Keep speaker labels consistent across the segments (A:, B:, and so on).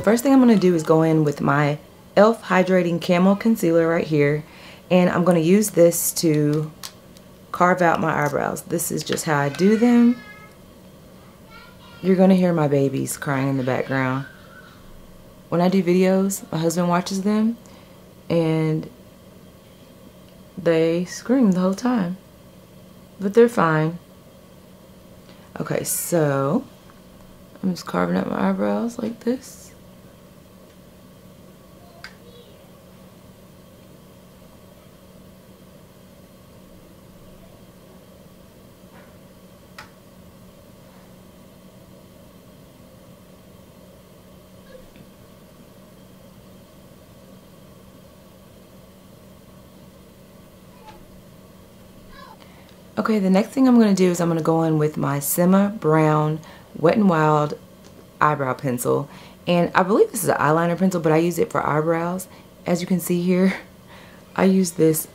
A: First thing I'm going to do is go in with my e.l.f. Hydrating Camo Concealer right here. And I'm going to use this to carve out my eyebrows. This is just how I do them. You're going to hear my babies crying in the background. When I do videos, my husband watches them and they scream the whole time. But they're fine. Okay, so I'm just carving out my eyebrows like this. Okay, the next thing I'm going to do is I'm going to go in with my Sema Brown Wet n Wild eyebrow pencil. And I believe this is an eyeliner pencil, but I use it for eyebrows. As you can see here, I use this.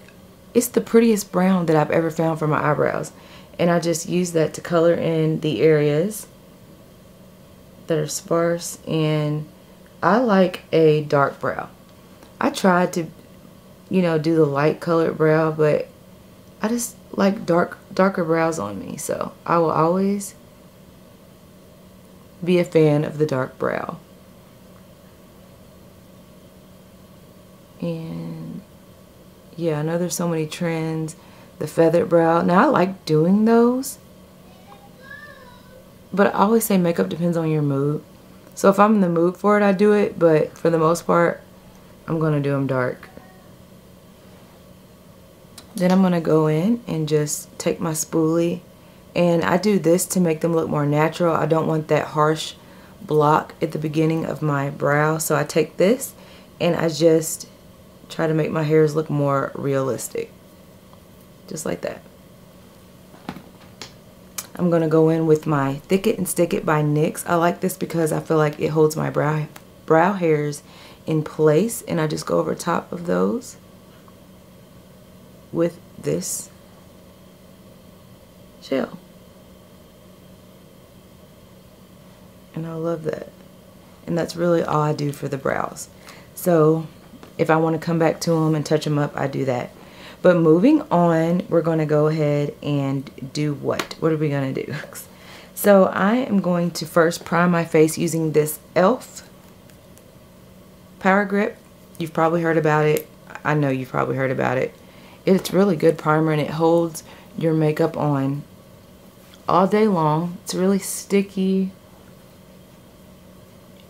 A: It's the prettiest brown that I've ever found for my eyebrows. And I just use that to color in the areas that are sparse. And I like a dark brow. I tried to, you know, do the light colored brow, but I just like darker brows on me, so I will always be a fan of the dark brow. And yeah, I know there's so many trends. The feathered brow. Now I like doing those, but I always say makeup depends on your mood. So if I'm in the mood for it, I do it, but for the most part, I'm gonna do them dark. Then I'm going to go in and just take my spoolie, and I do this to make them look more natural. I don't want that harsh block at the beginning of my brow, so I take this and I just try to make my hairs look more realistic, just like that. I'm going to go in with my Thick It and Stick It by NYX. I like this because I feel like it holds my brow hairs in place, and I just go over top of those with this gel. And I love that. And that's really all I do for the brows. So if I want to come back to them and touch them up, I do that. But moving on, we're going to go ahead and do what? What are we going to do? So I am going to first prime my face using this e.l.f. Power Grip. You've probably heard about it. I know you've probably heard about it. It's really good primer, and it holds your makeup on all day long. It's really sticky.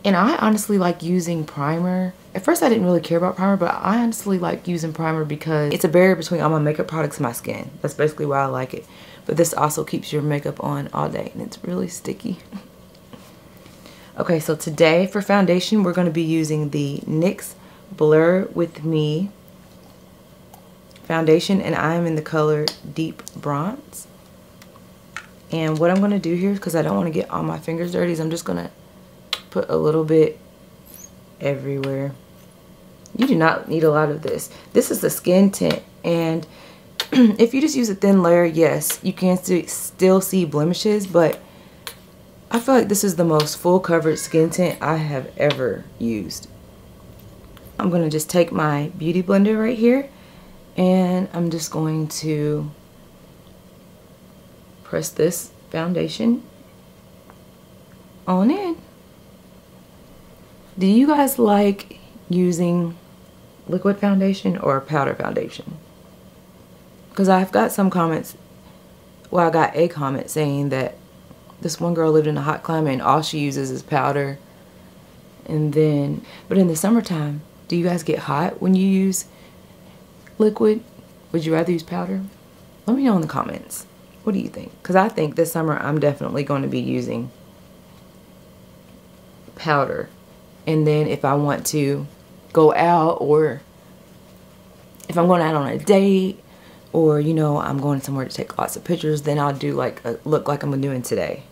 A: And I honestly like using primer. At first I didn't really care about primer, but I honestly like using primer because it's a barrier between all my makeup products and my skin. That's basically why I like it. But this also keeps your makeup on all day, and it's really sticky. Okay, so today for foundation, we're going to be using the NYX Blur With Me foundation, and I'm in the color Deep Bronze. And what I'm going to do here, because I don't want to get all my fingers dirty, is I'm just going to put a little bit everywhere. You do not need a lot of this. This is a skin tint, and if you just use a thin layer, yes, you can still see blemishes, but I feel like this is the most full coverage skin tint I have ever used. I'm going to just take my beauty blender right here, and I'm just going to press this foundation on in. Do you guys like using liquid foundation or powder foundation? Because I've got some comments, well, I got a comment saying that this one girl lived in a hot climate and all she uses is powder. And then, but in the summertime, do you guys get hot when you use liquid? Would you rather use powder? Let me know in the comments. What do you think? Because I think this summer I'm definitely going to be using powder. And then if I want to go out, or if I'm going out on a date, or you know, I'm going somewhere to take lots of pictures, then I'll do like a look like I'm doing today.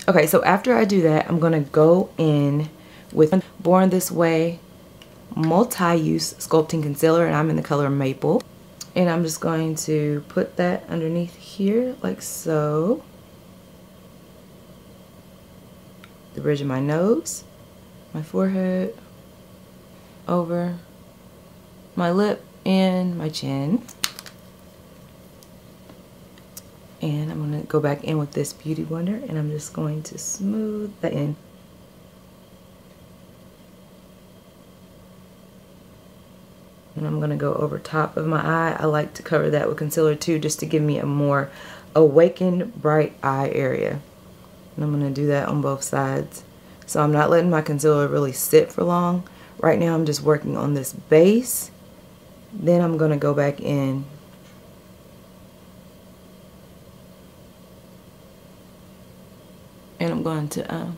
A: Okay, so after I do that, I'm going to go in with Born This Way multi-use sculpting concealer, and I'm in the color Maple. And I'm just going to put that underneath here like so. The bridge of my nose, my forehead, over my lip and my chin. And I'm going to go back in with this Beauty Blender and I'm just going to smooth that in. And I'm going to go over top of my eye. I like to cover that with concealer too, just to give me a more awakened, bright eye area. And I'm going to do that on both sides. So I'm not letting my concealer really sit for long. Right now I'm just working on this base. Then I'm going to go back in and I'm going to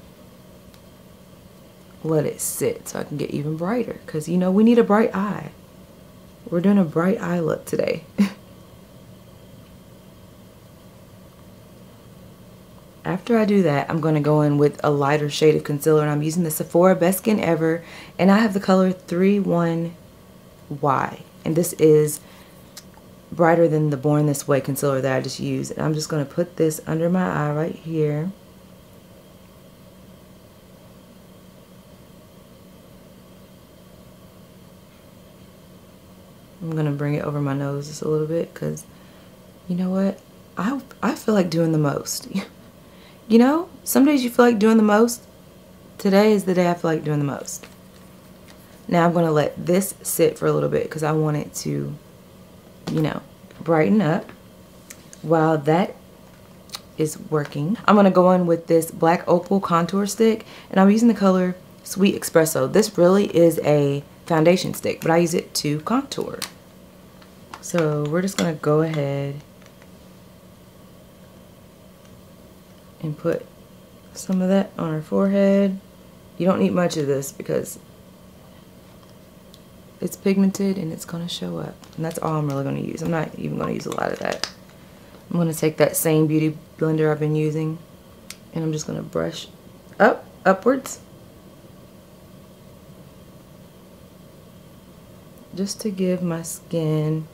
A: let it sit so I can get even brighter. Because, you know, we need a bright eye. We're doing a bright eye look today. After I do that, I'm going to go in with a lighter shade of concealer, and I'm using the Sephora Best Skin Ever, and I have the color 31Y, and this is brighter than the Born This Way concealer that I just used. And I'm just going to put this under my eye right here. I'm going to bring it over my nose just a little bit because, you know what, I feel like doing the most. You know, some days you feel like doing the most. Today is the day I feel like doing the most. Now I'm going to let this sit for a little bit because I want it to, you know, brighten up. While that is working, I'm going to go in with this Black Opal contour stick, and I'm using the color Sweet Espresso. This really is a foundation stick, but I use it to contour. So we're just going to go ahead and put some of that on our forehead. You don't need much of this because it's pigmented and it's going to show up. And that's all I'm really going to use. I'm not even going to use a lot of that. I'm going to take that same Beauty Blender I've been using and I'm just going to brush upwards. Just to give my skin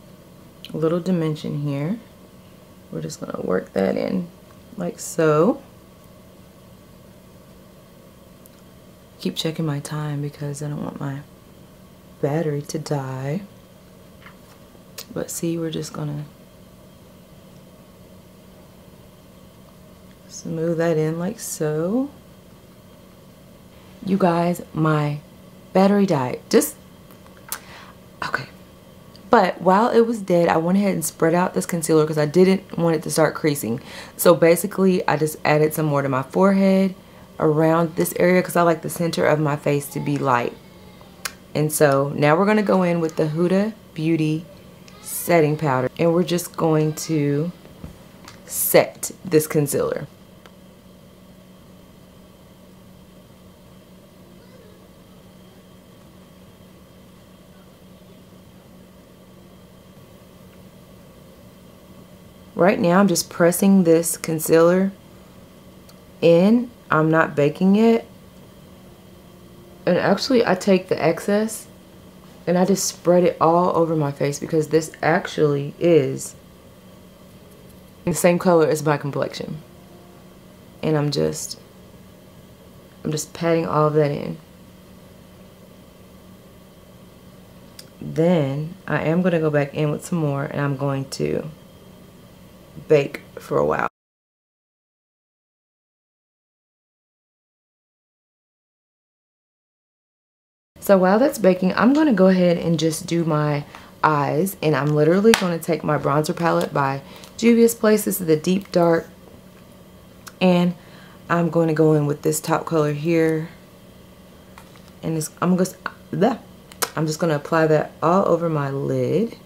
A: a little dimension here. We're just going to work that in like so. Keep checking my time because I don't want my battery to die. But see, we're just going to smooth that in like so. You guys, my battery died. Okay. But while it was dead, I went ahead and spread out this concealer because I didn't want it to start creasing. So basically, I just added some more to my forehead around this area because I like the center of my face to be light. And so now we're going to go in with the Huda Beauty setting powder. And we're just going to set this concealer. Right now I'm just pressing this concealer in. I'm not baking it. And actually I take the excess and I just spread it all over my face because this actually is the same color as my complexion. And I'm just patting all of that in. Then I am going to go back in with some more and I'm going to bake for a while. So while that's baking, I'm going to go ahead and just do my eyes, and I'm literally going to take my bronzer palette by Juvia's Place. This is the deep dark, and I'm going to go in with this top color here, and I'm just going to apply that all over my lid.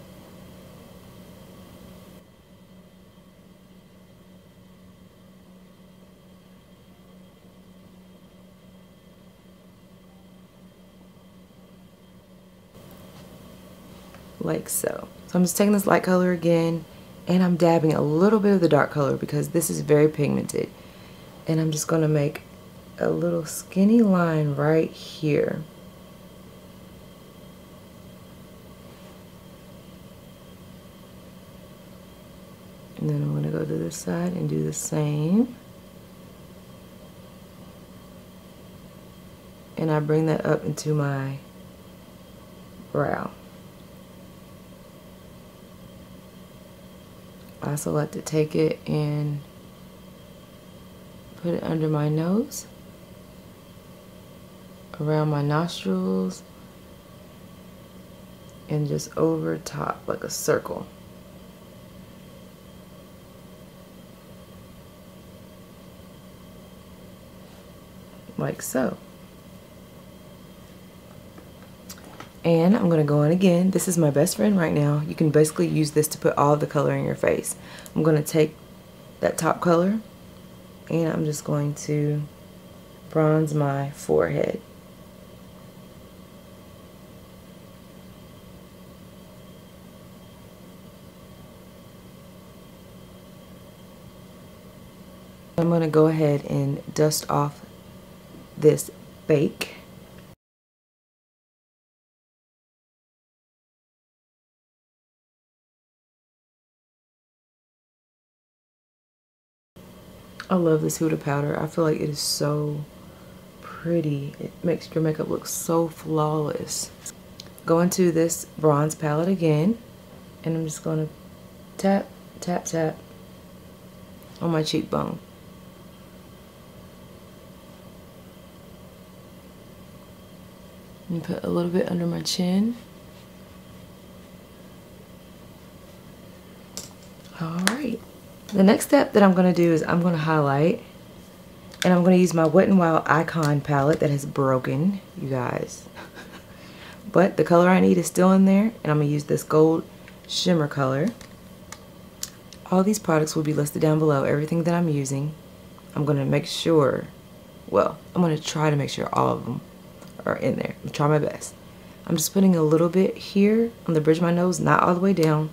A: Like so. So I'm just taking this light color again and I'm dabbing a little bit of the dark color because this is very pigmented. And I'm just going to make a little skinny line right here. And then I'm going to go to this side and do the same. And I bring that up into my brow. I also like to take it and put it under my nose, around my nostrils, and just over top like a circle. Like so. And I'm going to go in again. This is my best friend right now. You can basically use this to put all the color in your face. I'm going to take that top color and I'm just going to bronze my forehead. I'm going to go ahead and dust off this bake. I love this Huda powder. I feel like it is so pretty. It makes your makeup look so flawless. Go into this bronze palette again, and I'm just going to tap, tap, tap on my cheekbone. And put a little bit under my chin. Alright. The next step that I'm going to do is I'm going to highlight. And I'm going to use my Wet n Wild Icon palette that has broken, you guys. But the color I need is still in there. And I'm going to use this gold shimmer color. All these products will be listed down below, everything that I'm using. I'm going to make sure, well, I'm going to try to make sure all of them are in there. I'm try my best. I'm just putting a little bit here on the bridge of my nose, not all the way down,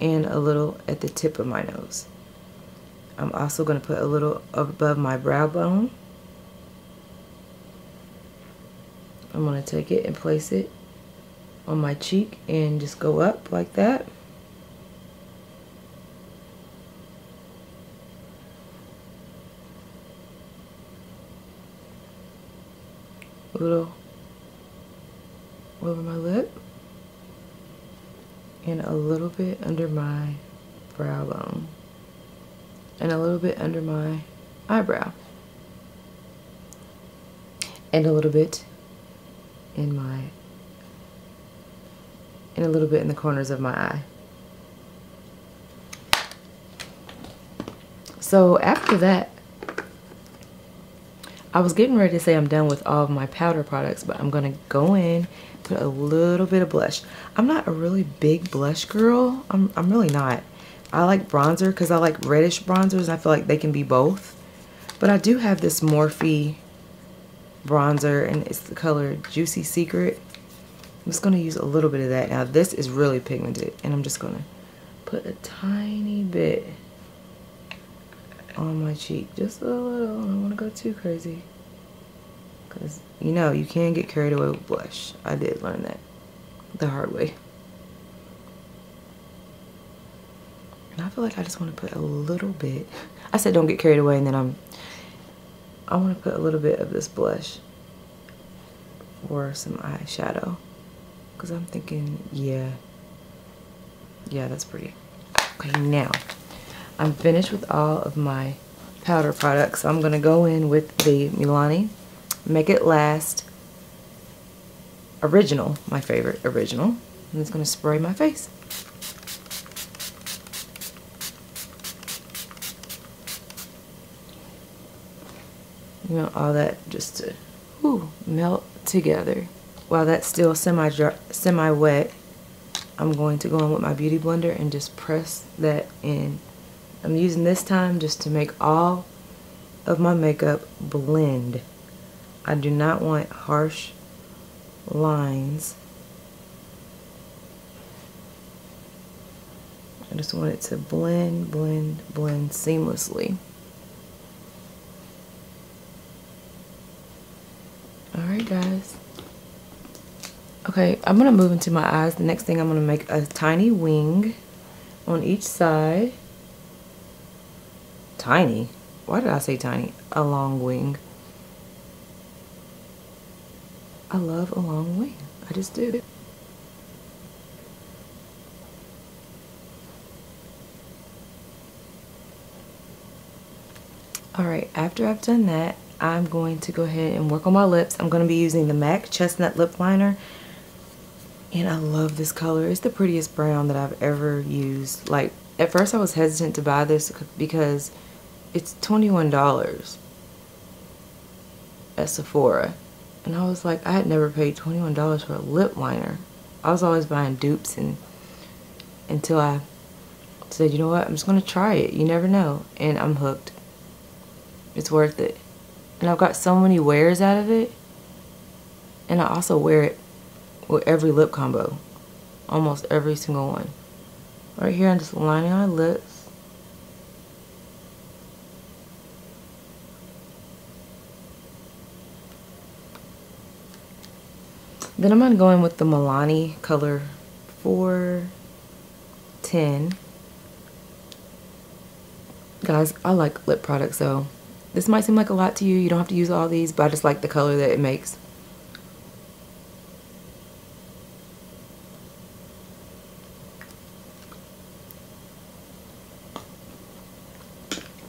A: and a little at the tip of my nose. I'm also going to put a little above my brow bone. I'm going to take it and place it on my cheek and just go up like that. A little over my lip. And a little bit under my brow bone. And a little bit under my eyebrow. And a little bit in my, and a little bit in the corners of my eye. So after that, I was getting ready to say I'm done with all of my powder products, but I'm gonna go in, put a little bit of blush. I'm not a really big blush girl. I'm really not. I like bronzer because I like reddish bronzers. I feel like they can be both. But I do have this Morphe bronzer, and it's the color Juicy Secret. I'm just going to use a little bit of that. Now this is really pigmented, and I'm just going to put a tiny bit on my cheek. Just a little. I don't want to go too crazy. Because, you know, you can get carried away with blush. I did learn that the hard way. And I feel like I just want to put a little bit. I said don't get carried away, and then I want to put a little bit of this blush or some eyeshadow. Because I'm thinking, yeah, that's pretty. Okay, now I'm finished with all of my powder products. So I'm going to go in with the Milani Make It Last Original, my favorite original. I'm just going to spray my face. You know, all that just to melt together. While that's still semi-wet, I'm going to go in with my Beauty Blender and just press that in. I'm using this time just to make all of my makeup blend. I do not want harsh lines. I just want it to blend, blend, blend seamlessly. Alright guys. Okay, I'm going to move into my eyes. The next thing I'm going to make a tiny wing on each side. tiny. Why did I say tiny? A long wing. I love a long wing. I just do. Alright, after I've done that, I'm going to go ahead and work on my lips. I'm going to be using the MAC Chestnut Lip Liner. And I love this color. It's the prettiest brown that I've ever used. Like, at first I was hesitant to buy this because it's $21 at Sephora. And I was like, I had never paid $21 for a lip liner. I was always buying dupes until I said, you know what, I'm just going to try it. You never know. And I'm hooked. It's worth it. And I've got so many wears out of it. And I also wear it with every lip combo. Almost every single one. Right here, I'm just lining my lips. Then I'm going to go in with the Milani color 410. Guys, I like lip products, so this might seem like a lot to you. You don't have to use all these, but I just like the color that it makes.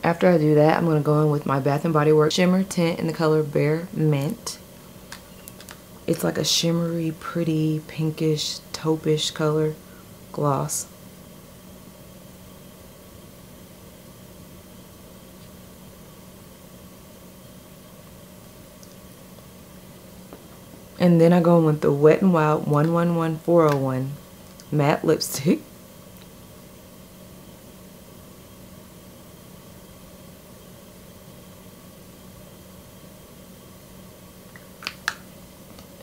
A: After I do that, I'm going to go in with my Bath & Body Works Shimmer Tint in the color Bare Mint. It's like a shimmery, pretty, pinkish, taupe-ish color gloss. And then I go in with the Wet n Wild 111401 matte lipstick.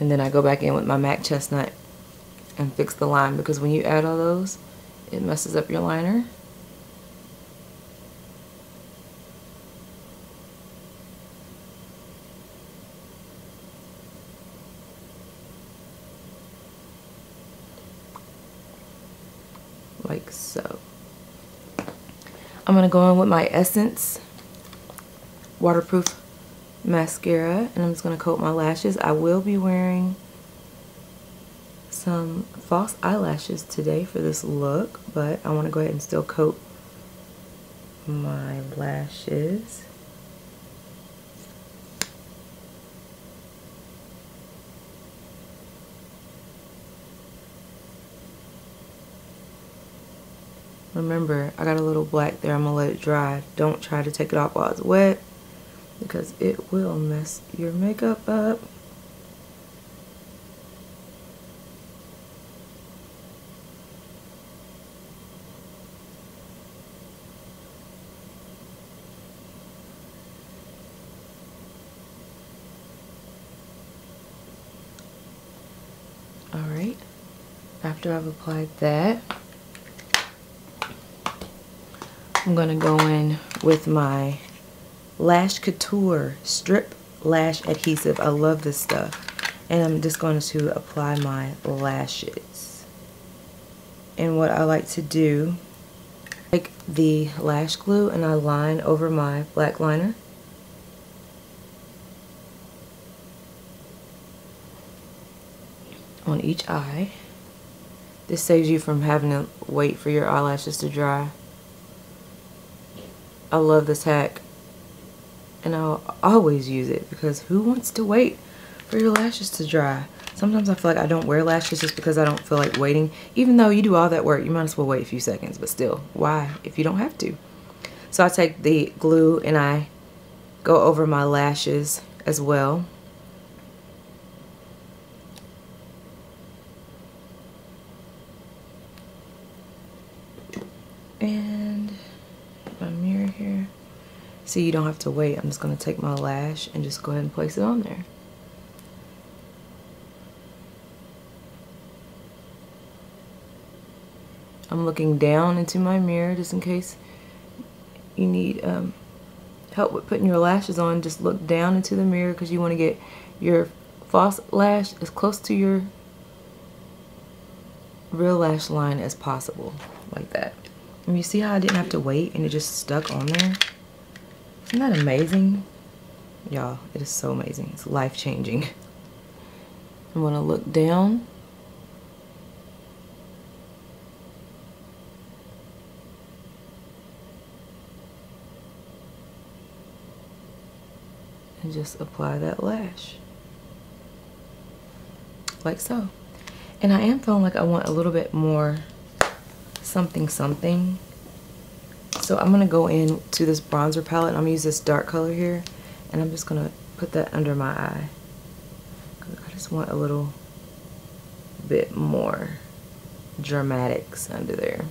A: And then I go back in with my MAC Chestnut and fix the line, because when you add all those, it messes up your liner. Like so. I'm going to go in with my Essence waterproof mascara, and I'm just going to coat my lashes. I will be wearing some false eyelashes today for this look, but I want to go ahead and still coat my lashes. Remember, I got a little black there. I'm going to let it dry. Don't try to take it off while it's wet, because it will mess your makeup up. Alright, after I've applied that, I'm going to go in with my Lash Couture Strip Lash Adhesive. I love this stuff. And I'm just going to apply my lashes. And what I like to do, take the Lash Glue and I line over my black liner. On each eye. This saves you from having to wait for your eyelashes to dry. I love this hack. And I'll always use it, because who wants to wait for your lashes to dry? Sometimes I feel like I don't wear lashes just because I don't feel like waiting. Even though you do all that work, you might as well wait a few seconds. But still, why if you don't have to? So I take the glue and I go over my lashes as well. And my mirror here. See, you don't have to wait. I'm just going to take my lash and just go ahead and place it on there. I'm looking down into my mirror just in case you need help with putting your lashes on. Just look down into the mirror, because you want to get your false lash as close to your real lash line as possible, like that. And you see how I didn't have to wait and it just stuck on there? Isn't that amazing? Y'all, it is so amazing. It's life-changing. I'm gonna look down. And just apply that lash. Like so. And I am feeling like I want a little bit more something something. So I'm gonna go into this bronzer palette. I'm gonna use this dark color here. And I'm just gonna put that under my eye. I just want a little bit more dramatics under there.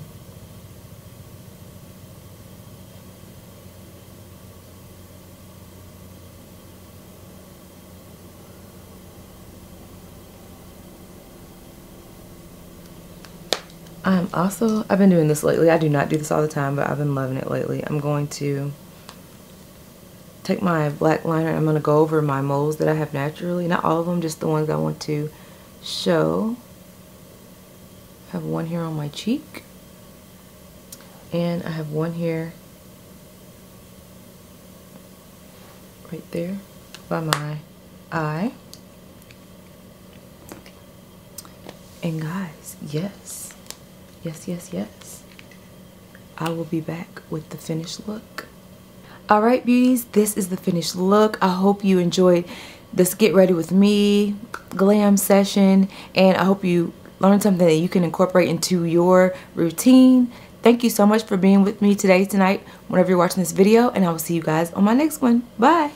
A: I've been doing this lately. I do not do this all the time, but I've been loving it lately. I'm going to take my black liner. I'm going to go over my moles that I have naturally. Not all of them, just the ones I want to show. I have one here on my cheek. And I have one here right there by my eye. And guys, yes. Yes. I will be back with the finished look. Alright beauties, this is the finished look. I hope you enjoyed this Get Ready With Me glam session, and I hope you learned something that you can incorporate into your routine. Thank you so much for being with me tonight, whenever you're watching this video, and I will see you guys on my next one. Bye!